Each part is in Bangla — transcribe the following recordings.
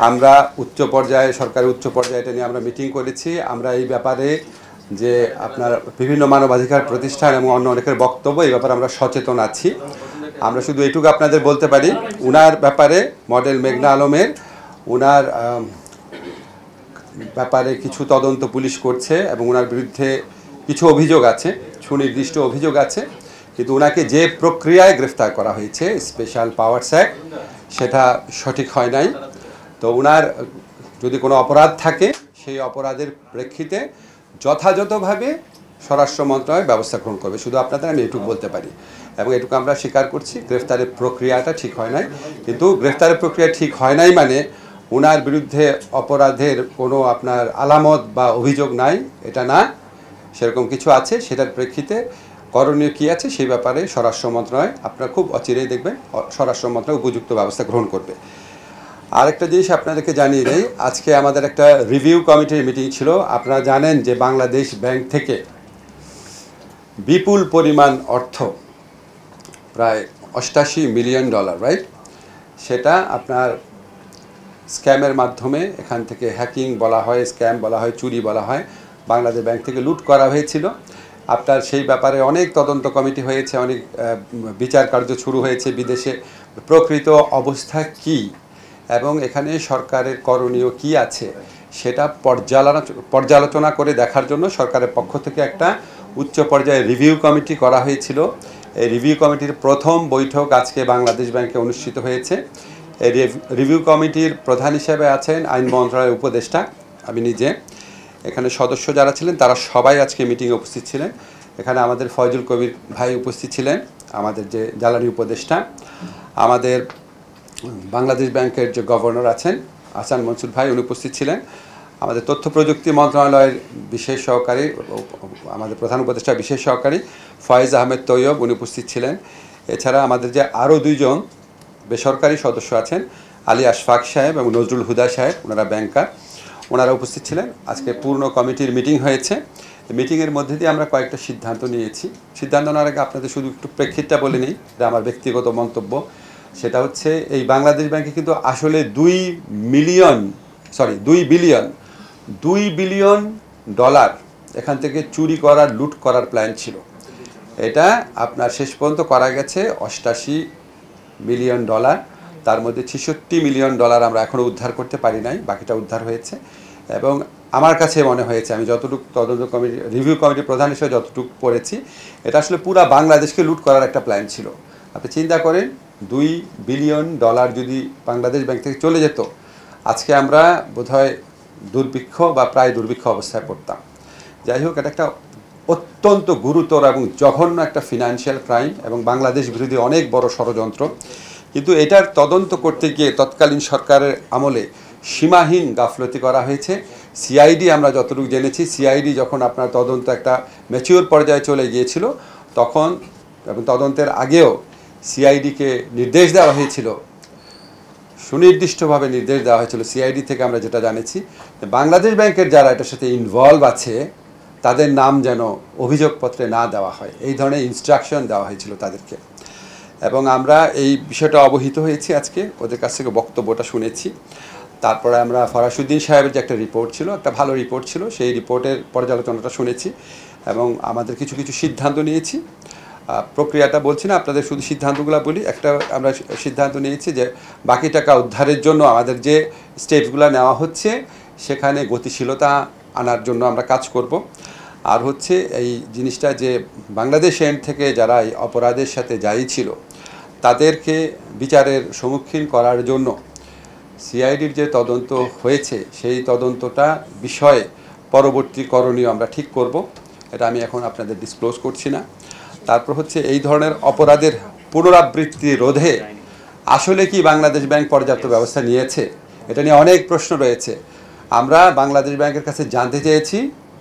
আমরা উচ্চ পর্যায়ে সরকারের উচ্চ পর্যায়ে এটা নিয়ে আমরা মিটিং করেছি। আমরা এই ব্যাপারে যে আপনার বিভিন্ন মানবাধিকার প্রতিষ্ঠান এবং অন্য অনেকের বক্তব্য এই ব্যাপারে আমরা সচেতন আছি। আমরা শুধু এটুকু আপনাদের বলতে পারি, উনার ব্যাপারে মডেল মেঘনা আলমের উনার ব্যাপারে কিছু তদন্ত পুলিশ করছে এবং ওনার বিরুদ্ধে কিছু অভিযোগ আছে, সুনির্দিষ্ট অভিযোগ আছে, কিন্তু ওনাকে যে প্রক্রিয়ায় গ্রেফতার করা হয়েছে স্পেশাল পাওয়ারস অ্যাক্ট, সেটা সঠিক হয় নাই। তো ওনার যদি কোনো অপরাধ থাকে সেই অপরাধের প্রেক্ষিতে যথাযথভাবে স্বরাষ্ট্র মন্ত্রণালয় ব্যবস্থা গ্রহণ করবে। শুধু আপনাদের আমি এটুকু বলতে পারি এবং এটুকু আমরা স্বীকার করছি, গ্রেফতারের প্রক্রিয়াটা ঠিক হয় নাই। কিন্তু গ্রেফতারের প্রক্রিয়া ঠিক হয় নাই মানে ওনার বিরুদ্ধে অপরাধের কোনো আপনার আলামত বা অভিযোগ নাই এটা না, সেরকম কিছু আছে। সেটার প্রেক্ষিতে করণীয় কী আছে সেই ব্যাপারে স্বরাষ্ট্র মন্ত্রণালয় আপনারা খুব অচিরেই দেখবেন স্বরাষ্ট্র মন্ত্রণালয় উপযুক্ত ব্যবস্থা গ্রহণ করবে। আরেকটা জিনিস আপনাদেরকে জানিয়ে দেই, আজকে আমাদের একটা রিভিউ কমিটির মিটিং ছিল। আপনারা জানেন যে বাংলাদেশ ব্যাংক থেকে বিপুল পরিমাণ অর্থ, প্রায় $88 মিলিয়ন, রাইট, সেটা আপনার স্ক্যামের মাধ্যমে এখান থেকে হ্যাকিং বলা হয়, স্ক্যাম বলা হয়, চুরি বলা হয়, বাংলাদেশ ব্যাংক থেকে লুট করা হয়েছিল। আপনার সেই ব্যাপারে অনেক তদন্ত কমিটি হয়েছে, অনেক বিচার কার্য শুরু হয়েছে বিদেশে। প্রকৃত অবস্থা কি এবং এখানে সরকারের করণীয় কি আছে সেটা পর্যালোচনা করে দেখার জন্য সরকারের পক্ষ থেকে একটা উচ্চ পর্যায়ে রিভিউ কমিটি করা হয়েছিল। এই রিভিউ কমিটির প্রথম বৈঠক আজকে বাংলাদেশ ব্যাংকে অনুষ্ঠিত হয়েছে। এই রিভিউ কমিটির প্রধান হিসেবে আছেন আইন মন্ত্রণালয়ের উপদেষ্টা, আমি নিজে। এখানে সদস্য যারা ছিলেন তারা সবাই আজকে মিটিংয়ে উপস্থিত ছিলেন। এখানে আমাদের ফয়জুল কবির ভাই উপস্থিত ছিলেন, আমাদের যে জ্বালানি উপদেষ্টা। আমাদের বাংলাদেশ ব্যাংকের যে গভর্নর আছেন আহসান মনসুর ভাই, উনি উপস্থিত ছিলেন। আমাদের তথ্য প্রযুক্তি মন্ত্রণালয়ের বিশেষ সহকারী, আমাদের প্রধান উপদেষ্টা বিশেষ সহকারী ফয়েজ আহমেদ তৈয়ব, উনি উপস্থিত ছিলেন। এছাড়া আমাদের যে আরও দুইজন বেসরকারি সদস্য আছেন, আলী আশফাক সাহেব এবং নজরুল হুদা সাহেব, ওনারা ব্যাংকার, ওনারা উপস্থিত ছিলেন। আজকে পূর্ণ কমিটির মিটিং হয়েছে। মিটিংয়ের মধ্যে দিয়ে আমরা কয়েকটা সিদ্ধান্ত নিয়েছি। সিদ্ধান্ত নেওয়ার আগে আপনাদের শুধু একটু প্রেক্ষিতটা বলে নিই, এটা আমার ব্যক্তিগত মন্তব্য। সেটা হচ্ছে এই বাংলাদেশ ব্যাংকে কিন্তু আসলে $2 বিলিয়ন এখান থেকে চুরি করার, লুট করার প্ল্যান ছিল। এটা আপনার শেষ পর্যন্ত করা গেছে $88 মিলিয়ন। তার মধ্যে $66 মিলিয়ন আমরা এখনও উদ্ধার করতে পারি নাই, বাকিটা উদ্ধার হয়েছে। এবং আমার কাছে মনে হয়েছে, আমি যতটুকু তদন্ত কমিটি রিভিউ কমিটির প্রধান হিসেবে যতটুকু পড়েছি, এটা আসলে পুরা বাংলাদেশকে লুট করার একটা প্ল্যান ছিল। আপনি চিন্তা করেন, $2 বিলিয়ন যদি বাংলাদেশ ব্যাংক থেকে চলে যেত, আজকে আমরা বোধহয় দুর্ভিক্ষ বা প্রায় দুর্ভিক্ষ অবস্থায় পড়তাম। যাই হোক, এটা একটা অত্যন্ত গুরুতর এবং জঘন্য একটা ফিনান্সিয়াল ক্রাইম এবং বাংলাদেশ বিরোধী অনেক বড় ষড়যন্ত্র। কিন্তু এটার তদন্ত করতে গিয়ে তৎকালীন সরকারের আমলে সীমাহীন গাফলতি করা হয়েছে। সিআইডি, আমরা যতটুকু জেনেছি, সিআইডি যখন আপনার তদন্ত একটা ম্যাচিওর পর্যায়ে চলে গিয়েছিল তখন, এবং তদন্তের আগেও সিআইডিকে নির্দেশ দেওয়া হয়েছিল, সুনির্দিষ্টভাবে নির্দেশ দেওয়া হয়েছিল সিআইডি থেকে, আমরা যেটা জানেছি, বাংলাদেশ ব্যাংকের যারা এটার সাথে ইনভলভ আছে তাদের নাম যেন অভিযোগপত্রে না দেওয়া হয়, এই ধরনের ইনস্ট্রাকশন দেওয়া হয়েছিল তাদেরকে। এবং আমরা এই বিষয়টা অবহিত হয়েছি, আজকে ওদের কাছ থেকে বক্তব্যটা শুনেছি। তারপরে আমরা ফরাসুদ্দিন সাহেবের যে একটা রিপোর্ট ছিল, একটা ভালো রিপোর্ট ছিল, সেই রিপোর্টের পর্যালোচনাটা শুনেছি এবং আমাদের কিছু কিছু সিদ্ধান্ত নিয়েছি। প্রক্রিয়াটা বলছি না, আপনাদের শুধু সিদ্ধান্তগুলো বলি। একটা আমরা সিদ্ধান্ত নিয়েছি যে বাকি টাকা উদ্ধারের জন্য আমাদের যে স্টেপসগুলো নেওয়া হচ্ছে সেখানে গতিশীলতা আনার জন্য আমরা কাজ করব। আর হচ্ছে এই জিনিসটা যে বাংলাদেশ এন্ড থেকে যারা এই অপরাধের সাথে যাই ছিল তাদেরকে বিচারের সম্মুখীন করার জন্য সিআইডির যে তদন্ত হয়েছে সেই তদন্তটা বিষয়ে পরবর্তী করণীয় আমরা ঠিক করব। এটা আমি এখন আপনাদের ডিসক্লোজ করছি না। তারপর হচ্ছে এই ধরনের অপরাধের পুনরাবৃত্তি রোধে আসলে কি বাংলাদেশ ব্যাংক পর্যাপ্ত ব্যবস্থা নিয়েছে, এটা নিয়ে অনেক প্রশ্ন রয়েছে। আমরা বাংলাদেশ ব্যাংকের কাছে জানতে চেয়েছি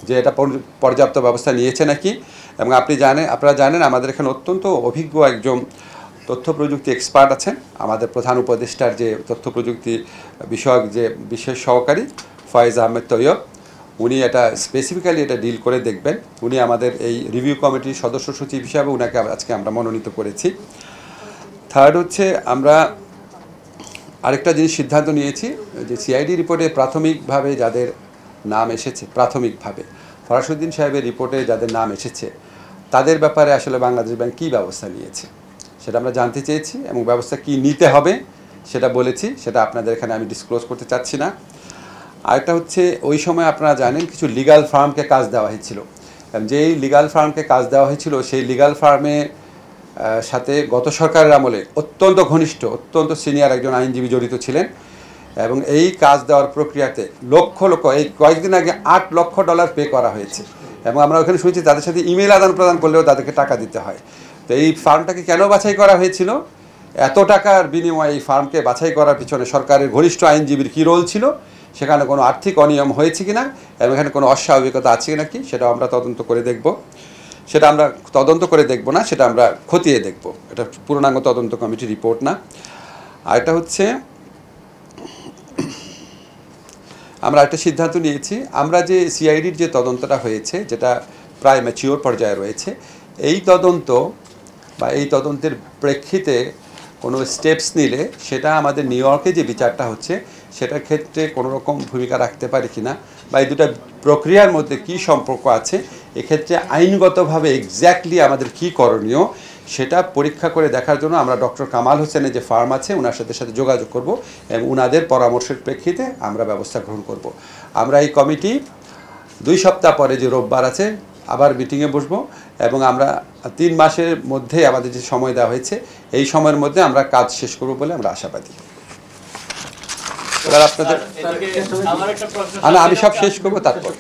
যে এটা পর্যাপ্ত ব্যবস্থা নিয়েছে নাকি। এবং আপনারা জানেন আমাদের এখানে অত্যন্ত অভিজ্ঞ একজন তথ্য প্রযুক্তি এক্সপার্ট আছেন, আমাদের প্রধান উপদেষ্টার যে তথ্য প্রযুক্তি বিষয়ক যে বিশেষ সহকারী ফয়েজ আহমেদ তৈয়ব, উনি এটা স্পেসিফিক্যালি এটা ডিল করে দেখবেন। উনি আমাদের এই রিভিউ কমিটির সদস্য সচিব হিসাবে উনাকে আজকে আমরা মনোনীত করেছি। থার্ড হচ্ছে আমরা আরেকটা জিনিস সিদ্ধান্ত নিয়েছি যে সিআইডি রিপোর্টে প্রাথমিকভাবে যাদের নাম এসেছে, প্রাথমিকভাবে ফরাসুদ্দিন সাহেবের রিপোর্টে যাদের নাম এসেছে তাদের ব্যাপারে আসলে বাংলাদেশ ব্যাংক কী ব্যবস্থা নিয়েছে সেটা আমরা জানতে চেয়েছি, এবং ব্যবস্থা কী নিতে হবে সেটা বলেছি। সেটা আপনাদের এখানে আমি ডিসক্লোজ করতে চাচ্ছি না। আরেকটা হচ্ছে, ওই সময় আপনারা জানেন কিছু লিগ্যাল ফার্মকে কাজ দেওয়া হয়েছিল। যেই লিগ্যাল ফার্মকে কাজ দেওয়া হয়েছিল সেই লিগ্যাল ফার্মের সাথে গত সরকারের আমলে অত্যন্ত ঘনিষ্ঠ, অত্যন্ত সিনিয়র একজন আইনজীবী জড়িত ছিলেন, এবং এই কাজ দেওয়ার প্রক্রিয়াতে লক্ষ লক্ষ, এই কয়েকদিন আগে $8 লক্ষ পে করা হয়েছে, এবং আমরা ওখানে শুনছি তাদের সাথে ইমেল আদান প্রদান করলেও তাদেরকে টাকা দিতে হয়। তো এই ফার্মটাকে কেন বাছাই করা হয়েছিল, এত টাকার বিনিময়ে এই ফার্মকে বাছাই করার পিছনে সরকারের ঘনিষ্ঠ আইনজীবীর কী রোল ছিল, সেখানে কোনো আর্থিক অনিয়ম হয়েছে কিনা এবং এখানে কোনো অস্বাভাবিকতা আছে কিনা কি, সেটা আমরা তদন্ত করে দেখব। সেটা আমরা তদন্ত করে দেখব না, সেটা আমরা খতিয়ে দেখব। এটা পূর্ণাঙ্গ তদন্ত কমিটির রিপোর্ট না। আর এটা হচ্ছে, আমরা একটা সিদ্ধান্ত নিয়েছি, আমরা যে সিআইডির যে তদন্তটা হয়েছে, যেটা প্রায় ম্যাচিওর পর্যায়ে রয়েছে, এই তদন্ত বা এই তদন্তের প্রেক্ষিতে কোনো স্টেপস নিলে সেটা আমাদের নিউ ইয়র্কে যে বিচারটা হচ্ছে সেটার ক্ষেত্রে কোনো রকম ভূমিকা রাখতে পারে কি না, বা এই দুটা প্রক্রিয়ার মধ্যে কী সম্পর্ক আছে, এক্ষেত্রে আইনগতভাবে এক্স্যাক্টলি আমাদের কী করণীয় সেটা পরীক্ষা করে দেখার জন্য আমরা ডক্টর কামাল হোসেনের যে ফার্ম আছে ওনার সাথে যোগাযোগ করব, এবং ওনাদের পরামর্শের প্রেক্ষিতে আমরা ব্যবস্থা গ্রহণ করব। আমরা এই কমিটি 2 সপ্তাহ পরে যে রোববার আছে আবার মিটিংয়ে বসবো, এবং আমরা 3 মাসের মধ্যে আমাদের যে সময় দেওয়া হয়েছে এই সময়ের মধ্যে আমরা কাজ শেষ করব বলে আমরা আশাবাদী। এবার আপনাদের আমি সব শেষ করবো তারপর।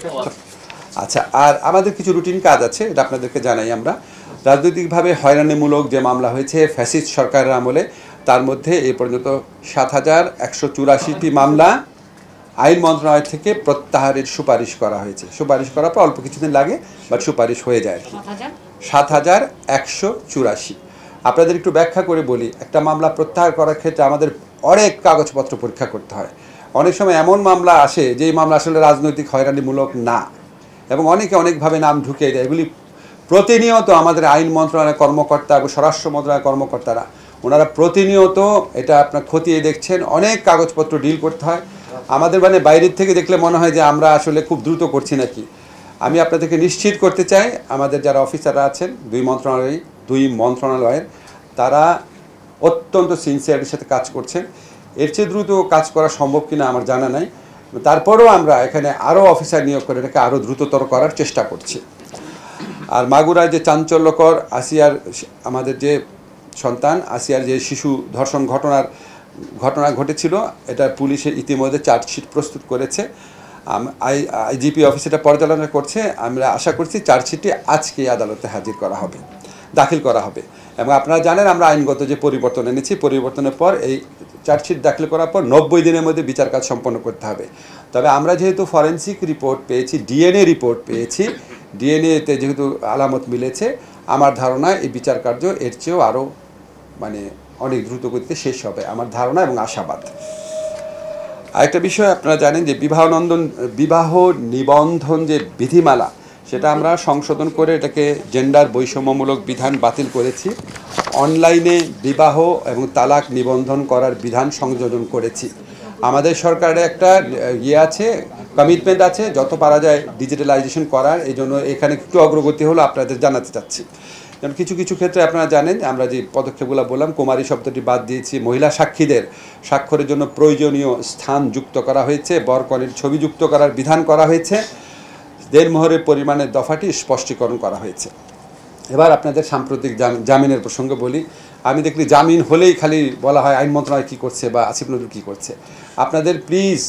আচ্ছা, আর আমাদের কিছু রুটিন কাজ আছে, এটা আপনাদেরকে জানাই। আমরা রাজনৈতিকভাবে হয়রানিমূলক যে মামলা হয়েছে ফ্যাসিস্ট সরকারের আমলে, তার মধ্যে এ পর্যন্ত 7,184টি মামলা আইন মন্ত্রণালয় থেকে প্রত্যাহারের সুপারিশ করা হয়েছে। সুপারিশ করার পর অল্প কিছুদিন লাগে, বাট সুপারিশ হয়ে যায় আর কি। 7,184। আপনাদের একটু ব্যাখ্যা করে বলি, একটা মামলা প্রত্যাহার করার ক্ষেত্রে আমাদের অনেক কাগজপত্র পরীক্ষা করতে হয়। অনেক সময় এমন মামলা আসে যেই মামলা আসলে রাজনৈতিক হয়রানিমূলক না, এবং অনেকভাবে নাম ঢুকিয়ে দেয়। এগুলি প্রতিনিয়ত আমাদের আইন মন্ত্রণালয়ের কর্মকর্তা এবং স্বরাষ্ট্র মন্ত্রণালয়ের কর্মকর্তারা ওনারা প্রতিনিয়ত এটা আপনার খতিয়ে দেখছেন, অনেক কাগজপত্র ডিল করতে হয়। আমাদের মানে বাইরের থেকে দেখলে মনে হয় যে আমরা আসলে খুব দ্রুত করছি নাকি। আমি আপনাদেরকে নিশ্চিত করতে চাই, আমাদের যারা অফিসাররা আছেন দুই মন্ত্রণালয়ের, তারা অত্যন্ত সিনসিয়ারিটির সাথে কাজ করছেন। এর চেয়ে দ্রুত কাজ করা সম্ভব কিনা আমার জানা নাই, তারপরেও আমরা এখানে আরও অফিসার নিয়োগ করে এটাকে আরও দ্রুততর করার চেষ্টা করছি। আর মাগুরায় যে চাঞ্চল্যকর আসিয়ার, আমাদের যে সন্তান আসিয়ার যে শিশু ধর্ষণ ঘটনা ঘটেছিল, এটা পুলিশে ইতিমধ্যে চার্জশিট প্রস্তুত করেছে। আইজিপি অফিস এটা পর্যালোচনা করছে। আমরা আশা করছি চার্জশিটটি আজকে আদালতে দাখিল করা হবে। এবং আপনারা জানেন আমরা আইনগত যে পরিবর্তন এনেছি, পরিবর্তনের পর এই চার্জশিট দাখিল করার পর 90 দিনের মধ্যে বিচার কাজ সম্পন্ন করতে হবে। তবে আমরা যেহেতু ফরেন্সিক রিপোর্ট পেয়েছি, ডিএনএ রিপোর্ট পেয়েছি, ডিএনএতে যেহেতু আলামত মিলেছে, আমার ধারণা এই বিচার কার্য এর চেয়েও আরও অনেক দ্রুত গতিতে শেষ হবে আমার ধারণা এবং আশাবাদ। আরেকটা বিষয় আপনারা জানেন যে বিবাহ নিবন্ধন যে বিধিমালা, সেটা আমরা সংশোধন করে এটাকে জেন্ডার বৈষম্যমূলক বিধান বাতিল করেছি। অনলাইনে বিবাহ এবং তালাক নিবন্ধন করার বিধান সংযোজন করেছি। আমাদের সরকারের একটা কমিটমেন্ট আছে যত পারা যায় ডিজিটালাইজেশন করার। এই জন্য এখানে একটু অগ্রগতি হলো আপনাদের জানাতে চাচ্ছি। যেমন কিছু ক্ষেত্রে আপনারা জানেন আমরা যে পদক্ষেপগুলো বললাম, কুমারী শব্দটি বাদ দিয়েছি, মহিলা সাক্ষীদের স্বাক্ষরের জন্য প্রয়োজনীয় স্থান যুক্ত করা হয়েছে, বরকনের ছবি যুক্ত করার বিধান করা হয়েছে, দেড়মোহরের পরিমাণের দফাটি স্পষ্টীকরণ করা হয়েছে। এবার আপনাদের সাম্প্রতিক জামিনের প্রসঙ্গে বলি। আমি দেখলি জামিন হলেই খালি বলা হয় আইন মন্ত্রণালয় কী করছে বা আসিফ নজরুল কী করছে। আপনাদের প্লিজ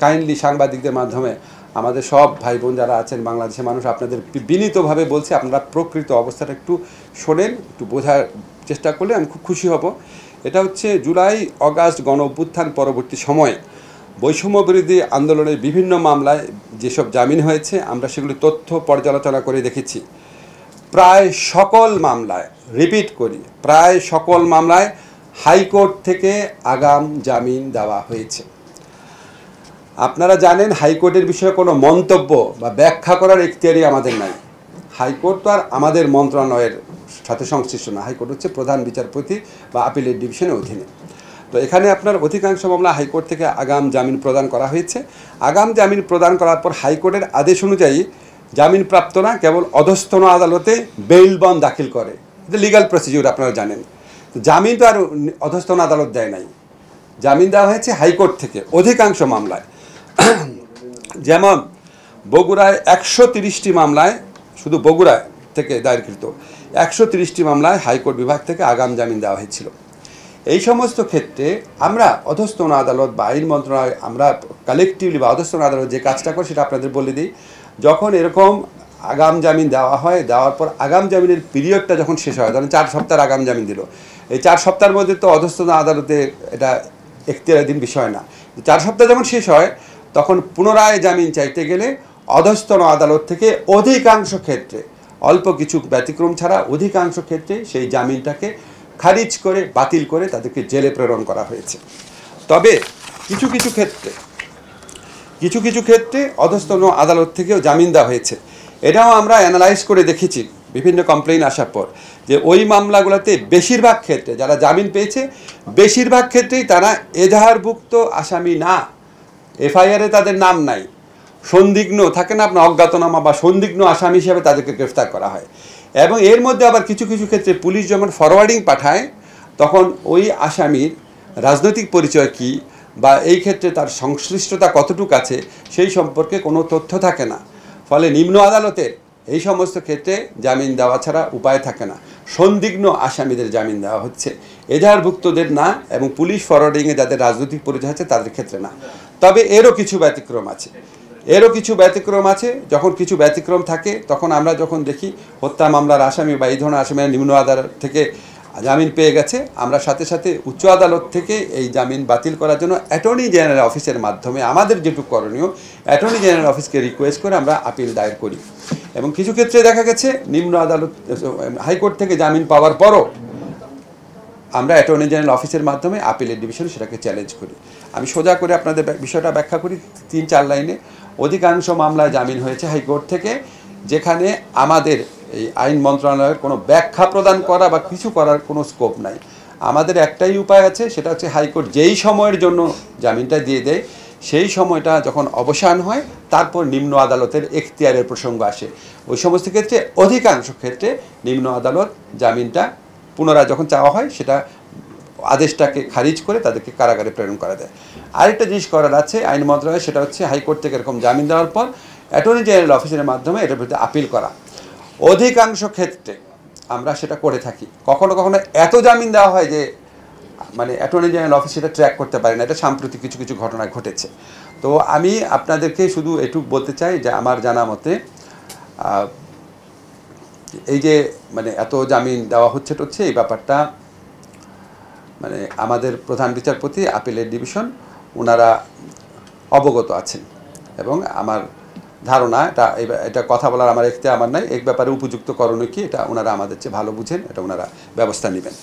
কাইন্ডলি সাংবাদিকদের মাধ্যমে আমাদের সব ভাই বোন যারা আছেন বাংলাদেশের মানুষ, আপনাদের বিনীতভাবে বলছি আপনারা প্রকৃত অবস্থাটা একটু শোনেন, একটু বোঝার চেষ্টা করলে আমি খুব খুশি হব। এটা হচ্ছে জুলাই অগাস্ট গণ অভ্যুত্থান পরবর্তী সময়ে বৈষম্য বিরোধী আন্দোলনের বিভিন্ন মামলায় যেসব জামিন হয়েছে আমরা সেগুলি তথ্য পর্যালোচনা করে দেখেছি। প্রায় সকল মামলায়, রিপিট করি, প্রায় সকল মামলায় হাইকোর্ট থেকে আগাম জামিন দেওয়া হয়েছে। আপনারা জানেন হাইকোর্টের বিষয়ে কোনো মন্তব্য বা ব্যাখ্যা করার এখতিয়ারই আমাদের নাই। হাইকোর্ট তো আর আমাদের মন্ত্রণালয়ের সাথে সংশ্লিষ্ট না। হাইকোর্ট হচ্ছে প্রধান বিচারপতি বা আপিলের ডিভিশনের অধীনে। তো তো এখানে আপনার অধিকাংশ মামলা হাইকোর্ট থেকে আগাম জামিন প্রদান করা হয়েছে। আগাম জামিন প্রদান করার পর হাইকোর্টের আদেশ অনুযায়ী জামিনপ্রাপ্তরা কেবল অধস্তন আদালতে বেইল বন্ড দাখিল করে। এটা লিগাল প্রসিডিউর, আপনারা জানেন। জামিন তো আর অধস্তন আদালত দেয় নাই, জামিন দেওয়া হয়েছে হাইকোর্ট থেকে অধিকাংশ মামলায়। যেমন বগুড়ায় 130টি মামলায়, শুধু বগুড়ায় থেকে দায়েরকৃত 130টি মামলায় হাইকোর্ট বিভাগ থেকে আগাম জামিন দেওয়া হয়েছিল। এই সমস্ত ক্ষেত্রে আমরা অধস্তন আদালত বা আইন মন্ত্রণালয়, আমরা কালেকটিভলি বা অধস্তন আদালত যে কাজটা করে সেটা আপনাদের বলে দিই। যখন এরকম আগাম জামিন দেওয়া হয়, দেওয়ার পর আগাম জামিনের পিরিয়ডটা যখন শেষ হয়, ধরেন 4 সপ্তাহের আগাম জামিন দিল, এই 4 সপ্তাহের মধ্যে তো অধস্তন আদালতে এটা এখতিয়ারাধীন বিষয় না। 4 সপ্তাহ যখন শেষ হয় তখন পুনরায় জামিন চাইতে গেলে অধস্তন আদালত থেকে অধিকাংশ ক্ষেত্রে, অল্প কিছু ব্যতিক্রম ছাড়া অধিকাংশ ক্ষেত্রে সেই জামিনটাকে খারিজ করে, বাতিল করে তাদেরকে জেলে প্রেরণ করা হয়েছে। তবে কিছু কিছু ক্ষেত্রে অধস্তন আদালত থেকেও জামিন দেওয়া হয়েছে। এটাও আমরা অ্যানালাইজ করে দেখেছি বিভিন্ন কমপ্লেইন আসার পর, যে ওই মামলাগুলোতে বেশিরভাগ ক্ষেত্রে যারা জামিন পেয়েছে বেশিরভাগ ক্ষেত্রেই তারা এজাহারভুক্ত আসামি না, এফআইআরে তাদের নাম নাই, সন্দিগ্ন থাকে না আপনার, অজ্ঞাতনামা বা সন্দিগ্ন আসামি হিসেবে তাদেরকে গ্রেফতার করা হয়। এবং এর মধ্যে আবার কিছু ক্ষেত্রে পুলিশ যখন ফরওয়ার্ডিং পাঠায় তখন ওই আসামির রাজনৈতিক পরিচয় কী বা এই ক্ষেত্রে তার সংশ্লিষ্টতা কতটুকু আছে সেই সম্পর্কে কোনো তথ্য থাকে না। ফলে নিম্ন আদালতের এই সমস্ত ক্ষেত্রে জামিন দেওয়া ছাড়া উপায় থাকে না, সন্দিগ্ন আসামিদের জামিন দেওয়া হচ্ছে, এজাহারভুক্তদের না, এবং পুলিশ ফরওয়ার্ডিংয়ে যাদের রাজনৈতিক পরিচয় আছে তাদের ক্ষেত্রে না। তবে এরও কিছু ব্যতিক্রম আছে। যখন কিছু ব্যতিক্রম থাকে তখন আমরা যখন দেখি হত্যা মামলার আসামি বা এই ধরনের আসামিরা নিম্ন আদালত থেকে জামিন পেয়ে গেছে, আমরা সাথে সাথে উচ্চ আদালত থেকে এই জামিন বাতিল করার জন্য অ্যাটর্নি জেনারেল অফিসের মাধ্যমে আমাদের যেটুকু করণীয় অ্যাটর্নি জেনারেল অফিসকে রিকোয়েস্ট করে আমরা আপিল দায়ের করি। এবং কিছু ক্ষেত্রে দেখা গেছে নিম্ন আদালত, হাইকোর্ট থেকে জামিন পাওয়ার পরও আমরা অ্যাটর্নি জেনারেল অফিসের মাধ্যমে আপিলের ডিভিশন সেটাকে চ্যালেঞ্জ করি। আমি সোজা করে আপনাদের বিষয়টা ব্যাখ্যা করি 3-4 লাইনে। অধিকাংশ মামলায় জামিন হয়েছে হাইকোর্ট থেকে, যেখানে আমাদের এই আইন মন্ত্রণালয়ের কোনো ব্যাখ্যা প্রদান করা বা কিছু করার কোনো স্কোপ নাই। আমাদের একটাই উপায় আছে, সেটা হচ্ছে হাইকোর্ট যেই সময়ের জন্য জামিনটা দিয়ে দেয় সেই সময়টা যখন অবসান হয় তারপর নিম্ন আদালতের এখতিয়ারের প্রসঙ্গ আসে। ওই সমস্ত ক্ষেত্রে অধিকাংশ ক্ষেত্রে নিম্ন আদালত জামিনটা পুনরায় যখন চাওয়া হয় সেটা আদেশটাকে খারিজ করে তাদেরকে কারাগারে প্রেরণ করা দেয়। আরেকটা জিনিস করার আছে আইন মন্ত্রণালয়, সেটা হচ্ছে হাইকোর্ট থেকে এরকম জামিন দেওয়ার পর অ্যাটর্নি জেনারেল অফিসের মাধ্যমে এটার বিরুদ্ধে আপিল করা। অধিকাংশ ক্ষেত্রে আমরা সেটা করে থাকি। কখনো কখনো এত জামিন দেওয়া হয় যে মানে অ্যাটর্নি জেনারেল অফিস সেটা ট্র্যাক করতে পারে না। এটা সাম্প্রতিক কিছু ঘটনা ঘটেছে। তো আমি আপনাদেরকে শুধু এটুকু বলতে চাই যে আমার জানা মতে এই যে মানে এত জামিন দেওয়া হচ্ছে এই ব্যাপারটা মানে আমাদের প্রধান বিচারপতি আপিলের ডিভিশন ওনারা অবগত আছেন, এবং আমার ধারণা এটা কথা বলার আমার এখতিয়ার আমার নাই, এই ব্যাপারে উপযুক্ত করণীয় কি এটা ওনারা আমাদের চেয়ে ভালো বুঝেন, এটা ওনারা ব্যবস্থা নেবেন।